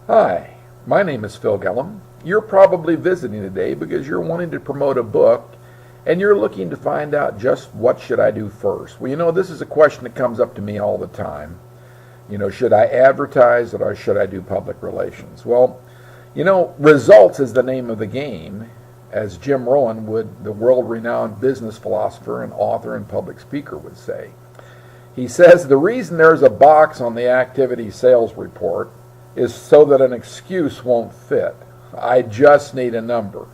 Hi, my name is Phil Gellum. You're probably visiting today because you're wanting to promote a book and you're looking to find out just what should I do first. Well, this is a question that comes up to me all the time. Should I advertise or should I do public relations? Well, results is the name of the game, as Jim Rohn would, the world-renowned business philosopher and author and public speaker, would say. He says the reason there's a box on the activity sales report is so that an excuse won't fit. I just need a number.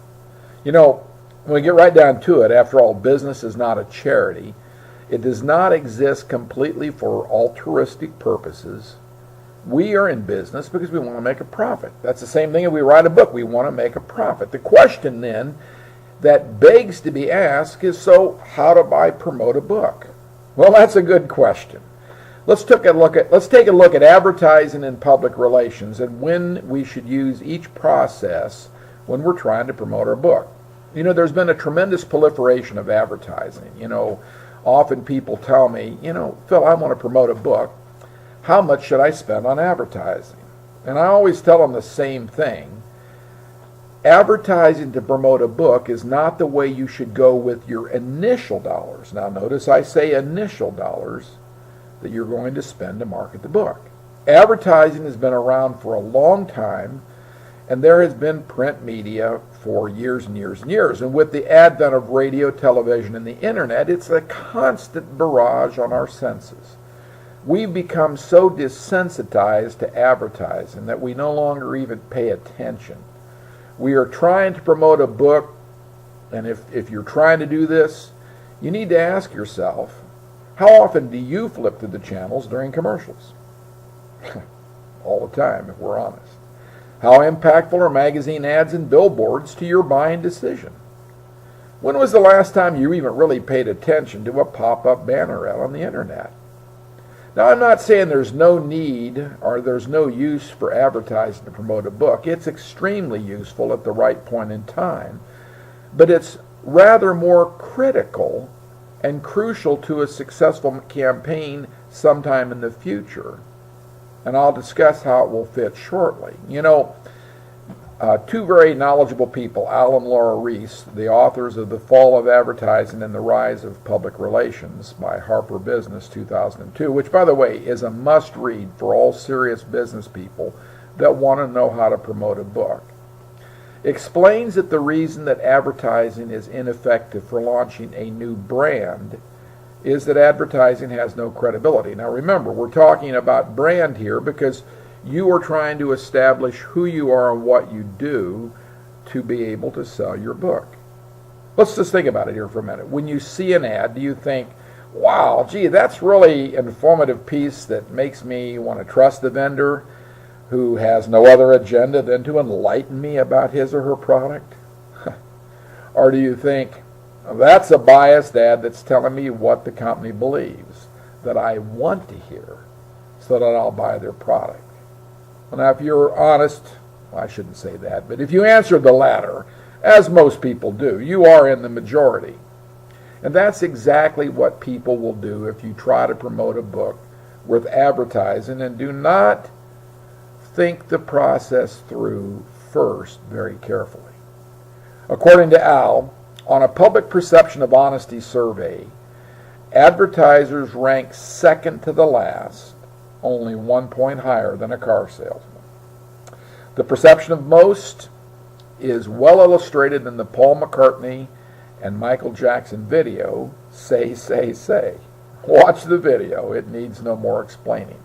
When we get right down to it, after all, business is not a charity. It does not exist completely for altruistic purposes. We are in business because we want to make a profit. That's the same thing if we write a book. We want to make a profit. The question then that begs to be asked is, so how do I promote a book? Well, that's a good question. Let's take a look at advertising and public relations and when we should use each process when we're trying to promote our book. There's been a tremendous proliferation of advertising. Often people tell me, Phil, I want to promote a book. How much should I spend on advertising? And I always tell them the same thing. Advertising to promote a book is not the way you should go with your initial dollars. Now notice I say initial dollars that you're going to spend to market the book. Advertising has been around for a long time, and there has been print media for years and years and years. And with the advent of radio, television, and the internet, it's a constant barrage on our senses. We've become so desensitized to advertising that we no longer even pay attention. We are trying to promote a book, and if you're trying to do this, you need to ask yourself, how often do you flip through the channels during commercials? All the time, if we're honest. How impactful are magazine ads and billboards to your buying decision? When was the last time you even really paid attention to a pop-up banner ad on the internet? Now, I'm not saying there's no need or there's no use for advertising to promote a book. It's extremely useful at the right point in time, but it's rather more critical and crucial to a successful campaign sometime in the future. And I'll discuss how it will fit shortly. Two very knowledgeable people, Al and Laura Reese, the authors of The Fall of Advertising and the Rise of Public Relations by Harper Business 2002, which, by the way, is a must-read for all serious business people that want to know how to promote a book, explains that the reason that advertising is ineffective for launching a new brand is that advertising has no credibility. Now remember, we're talking about brand here because you are trying to establish who you are and what you do to be able to sell your book. Let's just think about it here for a minute. When you see an ad, do you think, wow, gee, that's really an informative piece that makes me want to trust the vendor who has no other agenda than to enlighten me about his or her product? Or do you think, that's a biased ad that's telling me what the company believes that I want to hear so that I'll buy their product? Well, now, if you're honest, well, I shouldn't say that, but if you answer the latter, as most people do, you are in the majority. And that's exactly what people will do if you try to promote a book with advertising and do not think the process through first very carefully. According to Al, on a public perception of honesty survey, advertisers rank second to the last, only 1 point higher than a car salesman. The perception of most is well illustrated in the Paul McCartney and Michael Jackson video, Say, Say, Say. Watch the video. It needs no more explaining.